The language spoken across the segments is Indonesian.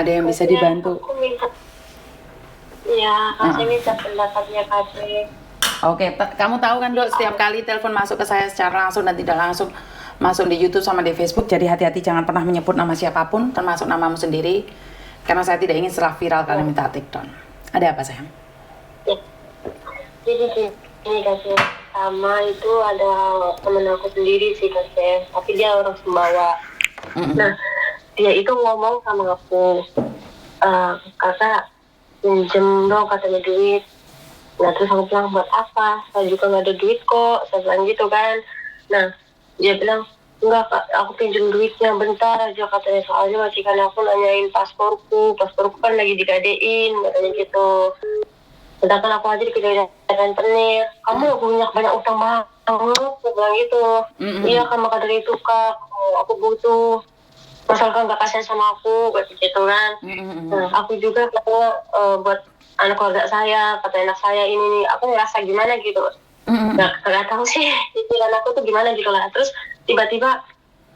ada yang bisa dibantu. Aku minta, ya, saya minta pendapatnya Kak. Oke, kamu tahu kan Dok, setiap kali telepon masuk ke saya secara langsung dan tidak langsung masuk di YouTube sama di Facebook, jadi hati-hati jangan pernah menyebut nama siapapun, termasuk namamu sendiri, karena saya tidak ingin setelah viral kalian minta take down. Ada apa sayang? Ya. Jadi ini Kak, sama itu ada temen aku sendiri sih Kak, tapi dia orang Sumbawa. Nah, dia itu ngomong sama aku, kakak pinjem dong katanya duit. Nah terus aku bilang buat apa? Saya juga nggak ada duit kok. Saya bilang gitu kan. Nah dia bilang enggak Kak, aku pinjam duitnya bentar aja katanya, soalnya majikan aku nanyain pasporku kan lagi digadein katanya gitu. Sedangkan aku aja dikejar rentenir. Kamu punya banyak utang banget, aku bilang gitu. Iya kan, maka dari itu Kak, aku butuh. Misalkan gak kasihan sama aku gitu kan. Nah aku juga katanya buat anak keluarga saya, kata anak saya ini nih, aku ngerasa gimana gitu. Gak tahu sih pikiran aku tuh gimana gitu lah. Terus tiba-tiba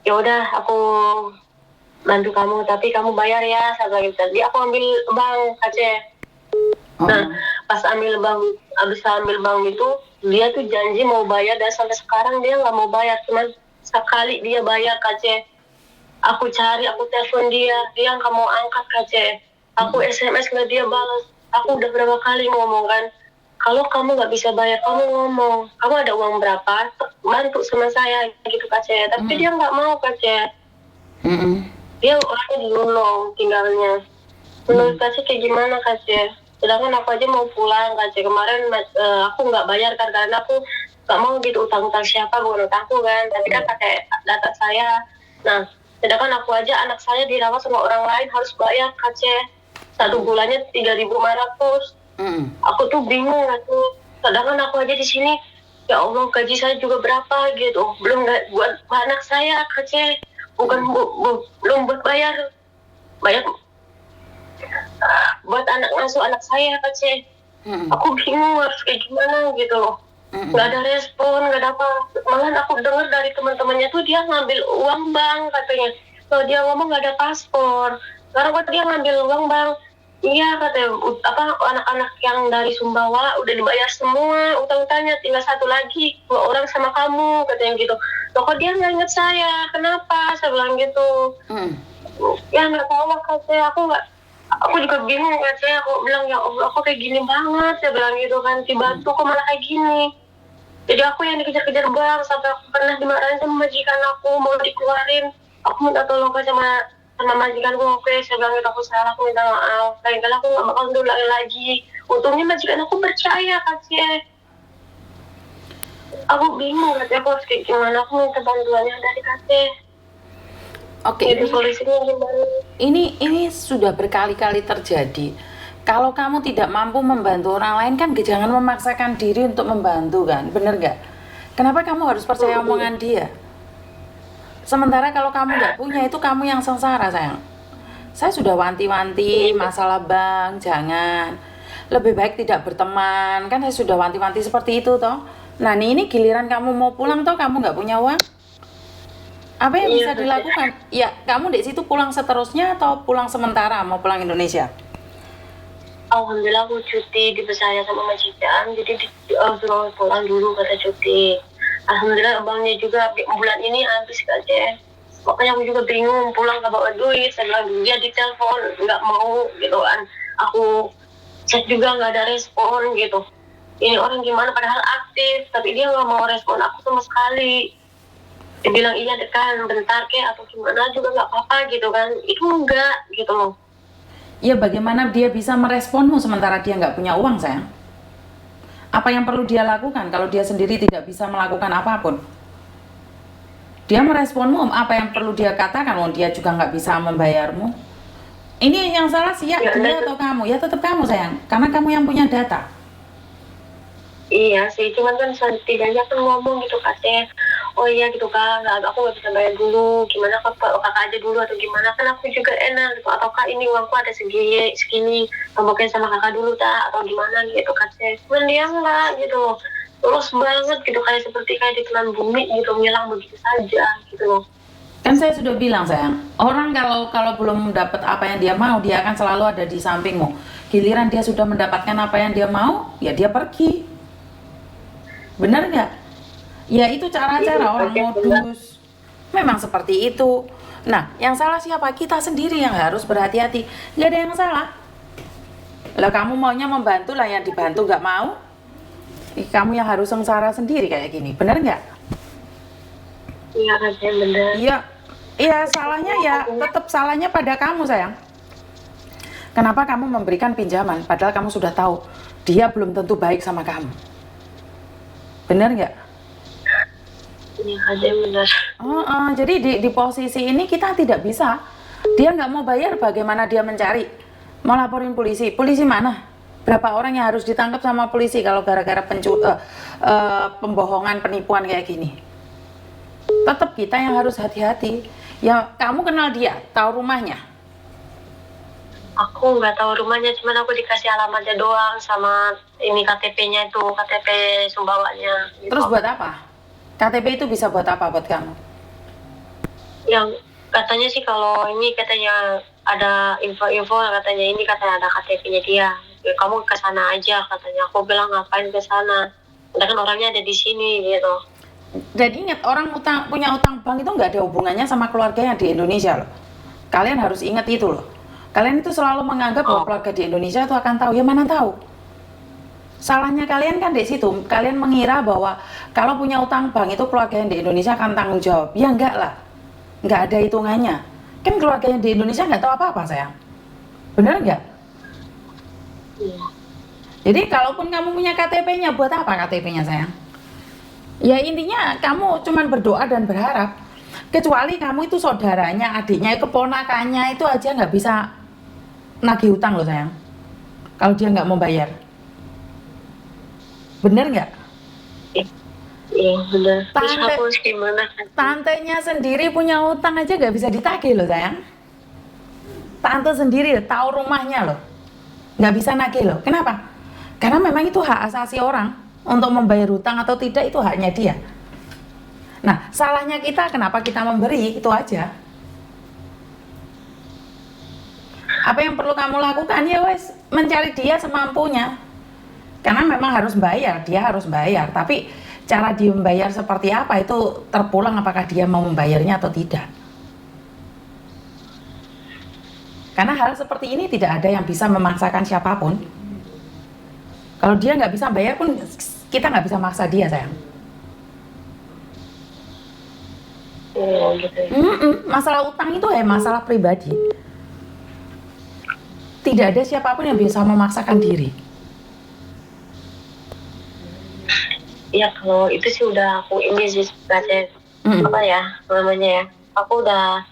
ya udah aku bantu kamu, tapi kamu bayar ya, saya bilang gitu. Jadi aku ambil bank Aceh. Nah pas abis ambil bank itu, dia tuh janji mau bayar, dan sampai sekarang dia nggak mau bayar. Cuman sekali dia bayar Aceh, aku cari, aku telepon dia nggak mau angkat Aceh. Aku SMS nggak dia balas. Aku udah berapa kali ngomong kan, kalau kamu nggak bisa bayar, kamu ngomong, kamu ada uang berapa, bantu sama saya gitu Aceh. Tapi dia nggak mau Aceh. Dia orangnya di Lunong tinggalnya. Menurut Aceh kayak gimana Aceh? Sedangkan aku aja mau pulang Aceh. Kemarin aku nggak bayar kan, karena aku nggak mau gitu utang-utang siapa, bukan utangku kan, tapi kan pakai data saya. Nah sedangkan aku aja, anak saya dirawat sama orang lain, harus bayar Aceh. 1 bulannya 3.500. Aku tuh bingung aku. Sedangkan aku aja di sini, ya Allah gaji saya juga berapa gitu. Belum buat anak saya Aceh. Bukan belum buat bayar buat anak ngasuh anak saya Aceh. Aku bingung harus kayak gimana gitu loh. Gak ada respon, gak ada apa. Malah aku dengar dari teman-temannya tuh dia ngambil uang bank katanya. Kalau dia ngomong gak ada paspor. Sekarang kok dia ngambil uang bank. Iya katanya, anak-anak yang dari Sumbawa udah dibayar semua utang-utangnya, tinggal 1 lagi, 2 orang sama kamu katanya gitu. Loh kok dia nggak inget saya, kenapa? Saya bilang gitu. Ya nggak tahu lah katanya, aku juga bingung katanya. Aku bilang ya Allah, aku kayak gini banget, saya bilang gitu kan, dibantu kok malah kayak gini. Jadi aku yang dikejar-kejar bank, sampai aku pernah dimarahin sama majikan aku, mau dikeluarin. Aku minta tolong sama majikanku. Oke, saya bilang gitu, aku salah, aku minta maaf. Lain kali aku gak bakal ngulangi lagi. Untungnya majikan aku percaya Kak. Aku bingung katanya, aku harus kayak gimana. Aku minta bantuannya dari Kak. Oke, Jadi solusinya gimana? Ini sudah berkali-kali terjadi. Kalau kamu tidak mampu membantu orang lain kan jangan memaksakan diri untuk membantu kan, bener gak? Kenapa kamu harus percaya omongan dia? Sementara kalau kamu nggak punya, itu kamu yang sengsara sayang. Saya sudah wanti-wanti masalah bank, jangan. Lebih baik tidak berteman, kan saya sudah wanti-wanti seperti itu toh. Nah ini giliran kamu mau pulang toh, kamu nggak punya uang. Apa yang bisa dilakukan? Ya kamu di situ pulang seterusnya atau pulang sementara, mau pulang Indonesia? Alhamdulillah aku cuti, dipercaya sama majikan, jadi suruh pulang dulu kata cuti. Alhamdulillah banknya juga bulan ini habis Kak. Makanya aku juga bingung, pulang gak bawa duit. Saya bilang dia di telepon nggak mau gitu kan. Aku chat juga nggak ada respon gitu. Ini orang gimana, padahal aktif, tapi dia nggak mau respon aku sama sekali. Dia bilang iya kan bentar kek atau gimana juga nggak apa-apa gitu kan. Itu enggak gitu loh. Ya bagaimana dia bisa meresponmu sementara dia nggak punya uang sayang? Apa yang perlu dia lakukan kalau dia sendiri tidak bisa melakukan apapun? Dia meresponmu, apa yang perlu dia katakan? Dia juga nggak bisa membayarmu. Ini yang salah sih ya dia atau kamu? Ya tetap kamu sayang, karena kamu yang punya data. Iya sih, cuman kan setidaknya kan ngomong gitu Kak. Oh iya gitu Kak, aku nggak bisa bayar dulu, gimana kakak aja dulu atau gimana, kan aku juga enak gitu. Atau Kak ini uangku ada segini, tombokin sama kakak dulu tak, atau gimana gitu Kak. Cuman dia enggak gitu loh, terus banget gitu, kayak seperti ditelan bumi gitu, ngilang begitu saja gitu loh. Kan saya sudah bilang sayang, orang kalau belum mendapat apa yang dia mau, dia akan selalu ada di sampingmu. Giliran dia sudah mendapatkan apa yang dia mau, ya dia pergi. Benar nggak? Ya itu cara-cara orang modus. Memang seperti itu. Nah, yang salah siapa? Kita sendiri yang harus berhati-hati. Nggak ada yang salah. Lah kamu maunya membantu, lah yang dibantu nggak mau, kamu yang harus sengsara sendiri kayak gini. Benar nggak? Iya kan saya benar. Iya. Iya, salahnya ya tetap salahnya pada kamu sayang. Kenapa kamu memberikan pinjaman padahal kamu sudah tahu dia belum tentu baik sama kamu? Benar nggak? Iya kan saya benar. Jadi di posisi ini kita tidak bisa. Dia nggak mau bayar, bagaimana dia mencari? Mau laporin polisi? Polisi mana? Berapa orang yang harus ditangkap sama polisi kalau gara-gara pembohongan, penipuan kayak gini? Tetap kita yang harus hati-hati. Ya, kamu kenal dia, tahu rumahnya? Aku nggak tahu rumahnya, cuman aku dikasih alamatnya doang sama ini KTP-nya itu, KTP Sumbawanya. Gitu. Terus buat apa? KTP itu bisa buat apa buat kamu? Yang katanya sih kalau ini katanya ada info-info, katanya ini katanya ada KTP-nya dia. Ya, kamu ke sana aja katanya. Aku bilang ngapain ke sana? Kan orangnya ada di sini gitu. Dan ingat, orang punya utang bank itu nggak ada hubungannya sama keluarganya di Indonesia loh. Kalian harus ingat itu loh. Kalian itu selalu menganggap bahwa keluarga di Indonesia itu akan tahu. Ya mana tahu. Salahnya kalian kan di situ. Kalian mengira bahwa kalau punya utang bank itu keluarga yang di Indonesia akan tanggung jawab. Ya enggak lah. Nggak ada hitungannya. Kan keluarga yang di Indonesia nggak tahu apa-apa sayang. Bener nggak? Iya. Jadi kalaupun kamu punya KTP-nya, buat apa KTP-nya sayang? Ya intinya kamu cuman berdoa dan berharap. Kecuali kamu itu saudaranya, adiknya, keponakannya itu aja nggak bisa nagih utang loh sayang. Kalau dia nggak mau bayar. Bener nggak? Iya benar. Terus aku harus gimana? Tantenya sendiri punya utang aja nggak bisa ditagih loh sayang. Tante sendiri tahu rumahnya loh, nggak bisa nagih loh. Kenapa? Karena memang itu hak asasi orang. Untuk membayar hutang atau tidak itu haknya dia. Nah, salahnya kita kenapa kita memberi, itu aja. Apa yang perlu kamu lakukan ya wes mencari dia semampunya. Karena memang harus bayar, dia harus bayar. Tapi cara dia membayar seperti apa itu terpulang apakah dia mau membayarnya atau tidak. Karena hal seperti ini tidak ada yang bisa memaksakan siapapun. Kalau dia nggak bisa bayar pun kita nggak bisa maksa dia sayang. Oh, gitu. Masalah utang itu masalah pribadi. Tidak ada siapapun yang bisa memaksakan diri. Ya kalau itu sih udah aku ini sih apa ya namanya ya. Aku udah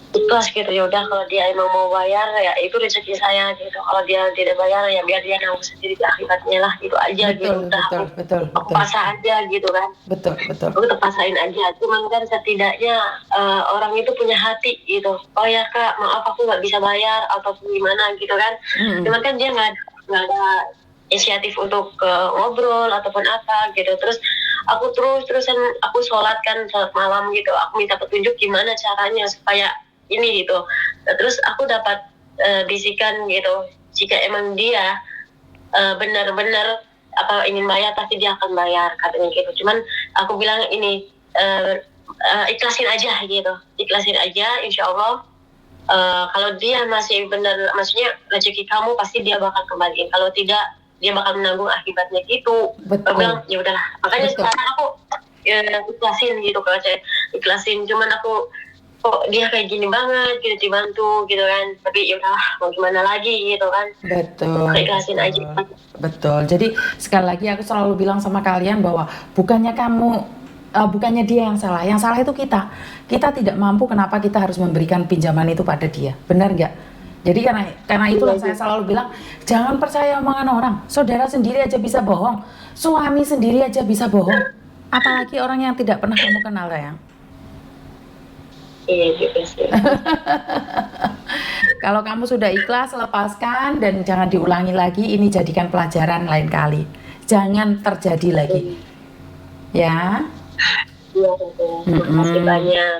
ikhlas gitu, ya udah kalau dia emang mau bayar ya itu rezeki saya gitu. Kalau dia tidak bayar ya biar dia nanggung sendiri akibatnya lah, gitu aja. Betul, gitu. Udah betul. aku pasrah aja gitu kan. Betul. Aku terpasain aja. Cuman kan setidaknya orang itu punya hati gitu. Oh ya kak, maaf aku nggak bisa bayar ataupun gimana gitu kan. Cuman kan dia nggak ada inisiatif untuk ngobrol ataupun apa gitu. Terus aku terusan aku sholat malam gitu. Aku minta petunjuk gimana caranya supaya ini gitu. Terus aku dapat bisikan gitu, jika emang dia benar-benar apa ingin bayar pasti dia akan bayar katanya gitu. Cuman aku bilang ini ikhlasin aja gitu, ikhlasin aja, insya Allah kalau dia masih benar, maksudnya rezeki kamu pasti dia bakal kembaliin. Kalau tidak dia bakal menanggung akibatnya gitu. Aku bilang ya udahlah. Makanya sekarang aku ikhlasin gitu, kalau saya ikhlasin. Cuman aku kok dia kayak gini banget gitu, dibantu gitu kan, tapi ya udahlah mau gimana lagi gitu kan. Betul. Ikhlasin aja. Betul. Jadi sekali lagi aku selalu bilang sama kalian bahwa bukannya dia yang salah itu kita tidak mampu, kenapa kita harus memberikan pinjaman itu pada dia, benar nggak? Jadi karena itulah saya selalu bilang jangan percaya omongan orang. Saudara sendiri aja bisa bohong, suami sendiri aja bisa bohong, apalagi orang yang tidak pernah kamu kenal sayang. Iya gitu sih. Kalau kamu sudah ikhlas, lepaskan dan jangan diulangi lagi. Ini jadikan pelajaran lain kali. Jangan terjadi lagi. Ya. Iya, terima kasih banyak.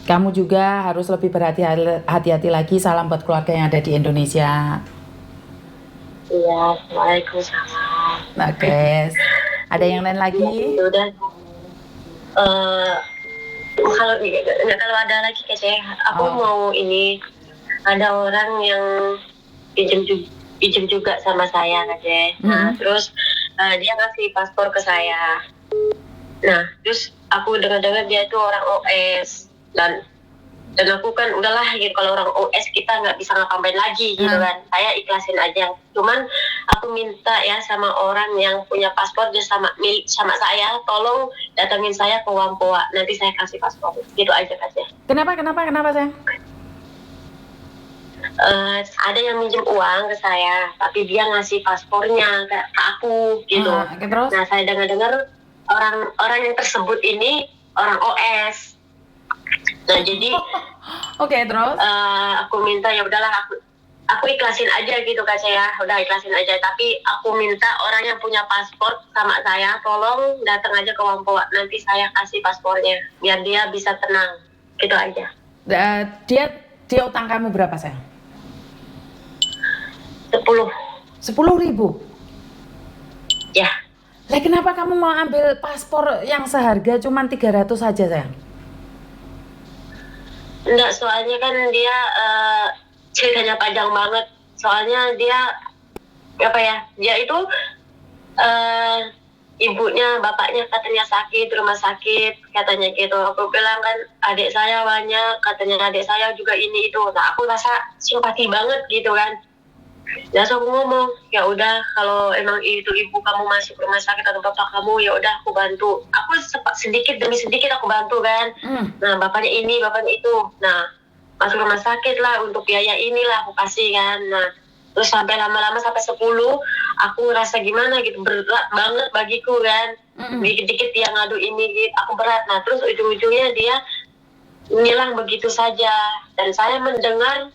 Kamu juga harus lebih berhati-hati lagi. Salam buat keluarga yang ada di Indonesia. Iya, waalaikumsalam. Oke. Ada yang lain lagi? Udah. Kalau ada lagi kayaknya aku mau ini, ada orang yang pinjem juga sama saya kayaknya. Nah, terus dia ngasih paspor ke saya. Nah, terus aku dengar-dengar dia itu orang OS, dan aku kan udahlah gitu, kalau orang OS kita nggak bisa ngapain lagi gitu kan, saya ikhlasin aja. Cuman aku minta ya sama orang yang punya paspor dia sama saya, tolong datangin saya ke Wampoa, nanti saya kasih paspor, gitu aja katanya. Kenapa sayang? Ada yang minjem uang ke saya, tapi dia ngasih paspornya ke aku gitu. Terus? Nah, saya dengar orang yang tersebut ini orang OS. Nah, jadi terus? aku minta ya udahlah, aku ikhlasin aja gitu Kak saya, udah ikhlasin aja, tapi aku minta orang yang punya paspor sama saya tolong datang aja ke Wampoa, nanti saya kasih paspornya biar dia bisa tenang, gitu aja. Dia utang kamu berapa sayang? 10.000. Ya. Lah kenapa kamu mau ambil paspor yang seharga cuma 300 saja sayang? Enggak, soalnya kan dia ceritanya panjang banget. Soalnya dia dia itu ibunya, bapaknya katanya sakit, rumah sakit katanya gitu. Aku bilang kan adik saya banyak, katanya adik saya juga ini itu. Nah, aku rasa simpati banget gitu kan. Dan aku ngomong, ya udah kalau emang itu ibu kamu masuk rumah sakit atau bapak kamu, ya udah aku bantu. Aku sedikit demi sedikit aku bantu kan. Nah, bapaknya ini, bapaknya itu. Nah, masuk rumah sakit lah, untuk biaya inilah aku kasih kan. Nah, terus sampai lama-lama sampai 10, aku ngerasa gimana gitu, berat banget bagiku kan. Dikit-dikit dia ngadu ini gitu, aku berat. Nah, terus ujung-ujungnya dia ngilang begitu saja. Dan saya mendengar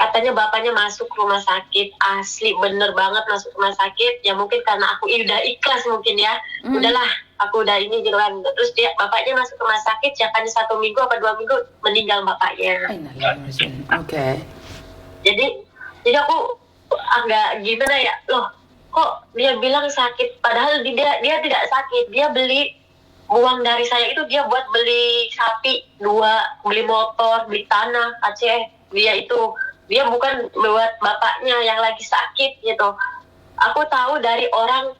katanya bapaknya masuk rumah sakit, asli bener banget masuk rumah sakit. Ya mungkin karena aku udah ikhlas mungkin ya, udahlah aku udah ini gitu kan. Terus bapaknya masuk rumah sakit, jangan 1 minggu apa 2 minggu meninggal bapaknya. Oke. Jadi aku agak gimana ya, loh kok dia bilang sakit padahal dia tidak sakit. Dia beli uang dari saya itu dia buat beli sapi 2, beli motor, beli tanah Aceh. Dia bukan buat bapaknya yang lagi sakit gitu. Aku tahu dari orang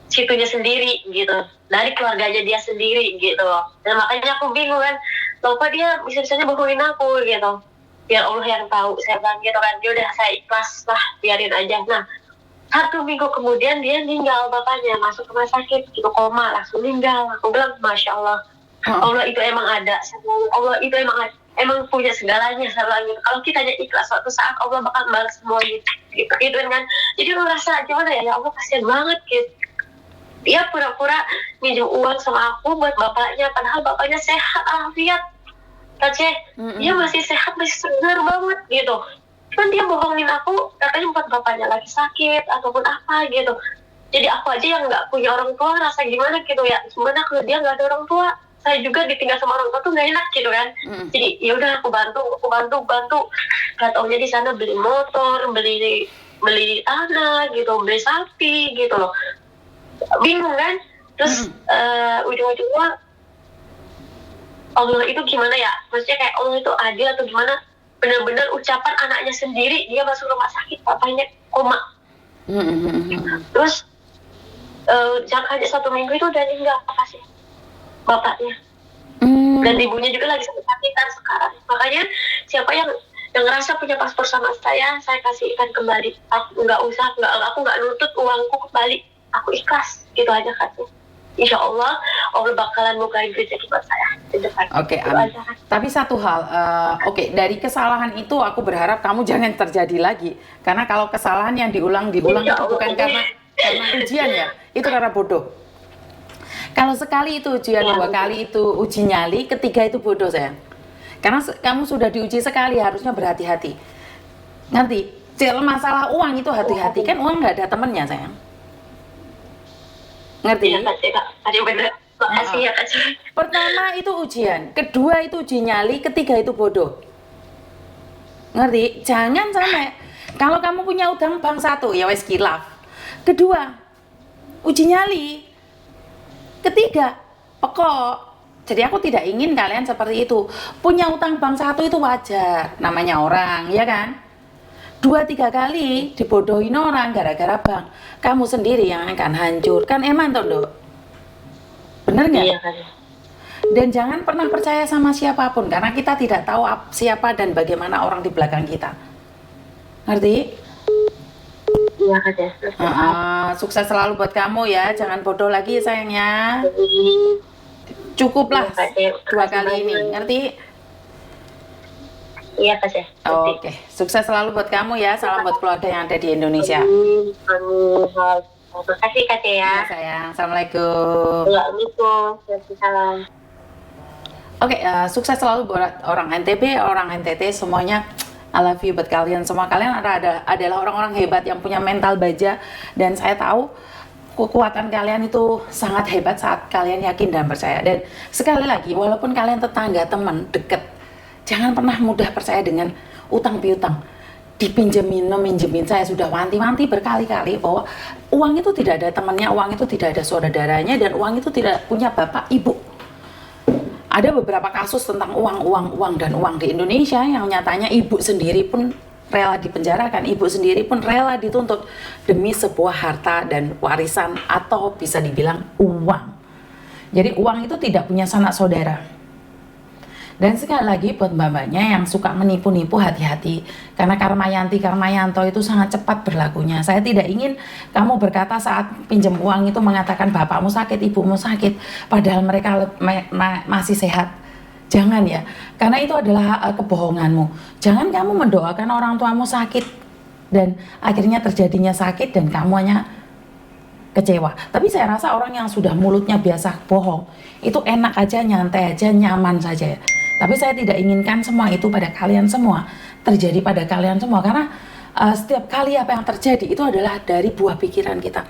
situnya sendiri gitu, dari keluarganya dia sendiri gitu. Dan makanya aku bingung kan, loh kok dia bisa-bisanya bohongin aku gitu. Biar Allah yang tahu, saya bilang gitu kan. Dia udah, saya ikhlas lah, biarin aja. Nah, 1 minggu kemudian dia meninggal, bapaknya masuk rumah sakit gitu, koma, langsung meninggal. Aku bilang Masya Allah, Allah itu emang ada, Allah itu emang punya segalanya, gitu. Kalau kita ikhlas, suatu saat Allah bakal balas semua gitu kan. Jadi lu rasa gimana ya Allah kasihan banget gitu. Dia pura-pura minjem uang sama aku buat bapaknya, padahal bapaknya sehat, afiat Aceh, dia masih sehat, masih segar banget gitu. Cuman dia bohongin aku, katanya buat bapaknya lagi sakit ataupun apa gitu. Jadi aku aja yang nggak punya orang tua rasa gimana gitu ya. Sebenarnya kalau dia nggak ada orang tua, saya juga ditinggal sama orang tua tuh nggak enak gitu kan. Jadi ya udah aku bantu. Gak taunya di sana beli motor, beli tanah gitu, beli sapi gitu loh. Bingung kan. Terus ujung-ujungnya Allah itu gimana ya? Maksudnya kayak Allah itu adil atau gimana? Benar-benar ucapan anaknya sendiri, dia masuk rumah sakit, bapaknya koma. Terus jangka 1 minggu itu udah meninggal, kasih bapaknya. Dan ibunya juga lagi sakit-sakitan sekarang. Makanya siapa yang ngerasa punya paspor sama saya kasihkan kembali. Aku nggak nuntut uangku kembali. Aku ikhlas, gitu aja katanya. Insya Allah bakalan bukain rezeki buat saya di depan. Oke, amin. Tapi satu hal, dari kesalahan itu aku berharap kamu jangan terjadi lagi. Karena kalau kesalahan yang diulang itu bukan karena ujian ya, itu karena bodoh. Kalau sekali itu ujian, 2 kali itu uji nyali, ketiga itu bodoh sayang. Karena kamu sudah diuji sekali, harusnya berhati-hati. Nanti masalah uang itu hati-hati, kan uang nggak ada temennya sayang. Ngerti? Iya, bener. Makasih ya Kak Jen. Pertama itu ujian, kedua itu uji nyali, ketiga itu bodoh. Ngerti? Jangan sampai kalau kamu punya utang bank 1 ya wes kilaf. Kedua, uji nyali. Ketiga, pokok. Jadi aku tidak ingin kalian seperti itu. Punya utang bank 1 itu wajar, namanya orang, ya kan? 2-3 kali dibodohin orang gara-gara bank, kamu sendiri yang akan hancur. Kan eman toh, Dok? Bener nggak? Iya Kak. Dan jangan pernah percaya sama siapapun karena kita tidak tahu siapa dan bagaimana orang di belakang kita. Ngerti? Iya Kak Jen. Sukses selalu buat kamu ya. Jangan bodoh lagi sayangnya. Cukuplah Iya, Kak Jen. 2 kali ini. Ngerti? Iya Kak Jen. Oke. Sukses selalu buat kamu ya. Salam buat keluarga yang ada di Indonesia. Amin. Terima kasih Kak Jen ya. Ya sayang. Assalamualaikum. Waalaikumsalam. Waalaikumsalam. Oke, sukses selalu buat orang NTB, orang NTT semuanya. I love you buat kalian semua. Kalian adalah orang-orang hebat yang punya mental baja, dan saya tahu kekuatan kalian itu sangat hebat saat kalian yakin dan percaya. Dan sekali lagi, walaupun kalian tetangga, teman, deket, jangan pernah mudah percaya dengan utang piutang. Dipinjemin, meminjemin. Saya sudah wanti-wanti berkali-kali bahwa uang itu tidak ada temannya, uang itu tidak ada saudaranya, dan uang itu tidak punya bapak ibu. Ada beberapa kasus tentang uang di Indonesia yang nyatanya ibu sendiri pun rela dipenjarakan, ibu sendiri pun rela dituntut demi sebuah harta dan warisan atau bisa dibilang uang. Jadi uang itu tidak punya sanak saudara. Dan sekali lagi buat mbak-mbaknya yang suka menipu-nipu, hati-hati. Karena Karma Yanto itu sangat cepat berlakunya. Saya tidak ingin kamu berkata saat pinjam uang itu mengatakan bapakmu sakit, ibumu sakit, padahal mereka masih sehat. Jangan ya, karena itu adalah kebohonganmu. Jangan kamu mendoakan orang tuamu sakit dan akhirnya terjadinya sakit dan kamu hanya kecewa. Tapi saya rasa orang yang sudah mulutnya biasa bohong, itu enak aja, nyantai aja, nyaman saja ya. Tapi saya tidak inginkan semua itu pada kalian semua, terjadi pada kalian semua, karena setiap kali apa yang terjadi itu adalah dari buah pikiran kita.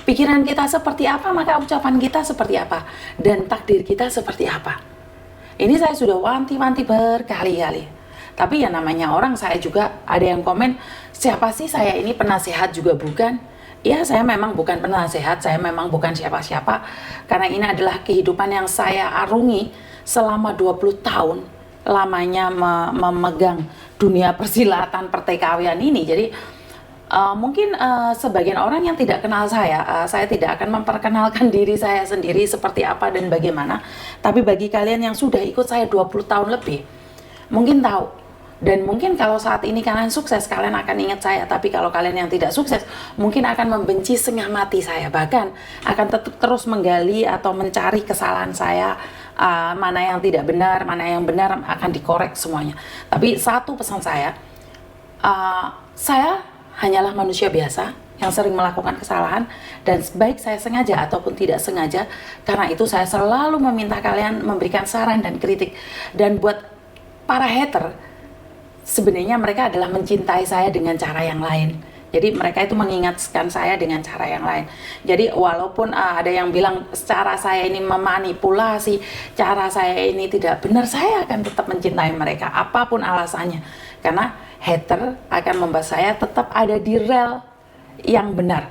Pikiran kita seperti apa, maka ucapan kita seperti apa, dan takdir kita seperti apa. Ini saya sudah wanti-wanti berkali-kali. Tapi ya namanya orang, saya juga ada yang komen, siapa sih saya ini, penasehat juga bukan. Ya saya memang bukan penasehat, saya memang bukan siapa-siapa, karena ini adalah kehidupan yang saya arungi selama 20 tahun lamanya memegang dunia persilatan pertikaian ini. Jadi mungkin sebagian orang yang tidak kenal saya tidak akan memperkenalkan diri saya sendiri seperti apa dan bagaimana. Tapi bagi kalian yang sudah ikut saya 20 tahun lebih, mungkin tahu. Dan mungkin kalau saat ini kalian sukses, kalian akan ingat saya. Tapi kalau kalian yang tidak sukses, mungkin akan membenci setengah mati saya. Bahkan akan terus menggali atau mencari kesalahan saya, mana yang tidak benar, mana yang benar, akan dikorek semuanya. Tapi satu pesan saya hanyalah manusia biasa yang sering melakukan kesalahan, dan baik saya sengaja ataupun tidak sengaja, karena itu saya selalu meminta kalian memberikan saran dan kritik. Dan buat para hater, sebenarnya mereka adalah mencintai saya dengan cara yang lain. Jadi mereka itu mengingatkan saya dengan cara yang lain. Jadi walaupun ada yang bilang cara saya ini memanipulasi, cara saya ini tidak benar, saya akan tetap mencintai mereka apapun alasannya. Karena hater akan membuat saya tetap ada di rel yang benar.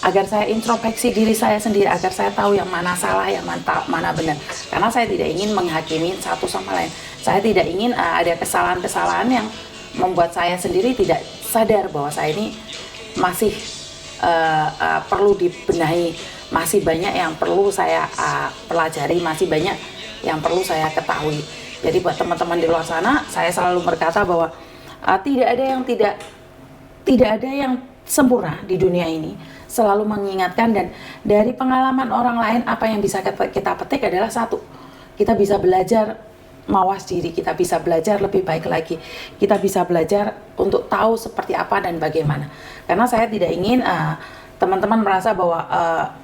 Agar saya introspeksi diri saya sendiri, agar saya tahu yang mana salah, yang mana benar. Karena saya tidak ingin menghakimi satu sama lain. Saya tidak ingin ada kesalahan-kesalahan yang membuat saya sendiri tidak sadar bahwa saya ini masih perlu dibenahi, masih banyak yang perlu saya pelajari, masih banyak yang perlu saya ketahui. Jadi buat teman-teman di luar sana, saya selalu berkata bahwa tidak ada yang sempurna di dunia ini. Selalu mengingatkan, dan dari pengalaman orang lain apa yang bisa kita petik adalah satu, kita bisa belajar mawas diri, kita bisa belajar lebih baik lagi, kita bisa belajar untuk tahu seperti apa dan bagaimana. Karena saya tidak ingin teman-teman merasa bahwa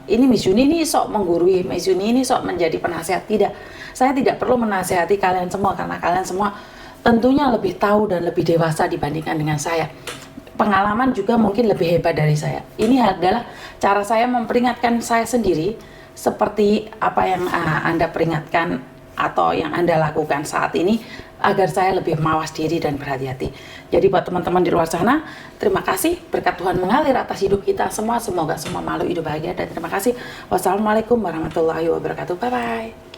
ini Miss Yuni ini sok menggurui, Miss Yuni ini sok menjadi penasihat. Tidak, saya tidak perlu menasihati kalian semua, karena kalian semua tentunya lebih tahu dan lebih dewasa dibandingkan dengan saya. Pengalaman juga mungkin lebih hebat dari saya. Ini adalah cara saya memperingatkan saya sendiri seperti apa yang Anda peringatkan atau yang Anda lakukan saat ini, agar saya lebih mawas diri dan berhati-hati. Jadi buat teman-teman di luar sana, terima kasih, berkat Tuhan mengalir atas hidup kita semua, semoga semua makhluk hidup bahagia, dan terima kasih. Wassalamualaikum warahmatullahi wabarakatuh. Bye bye.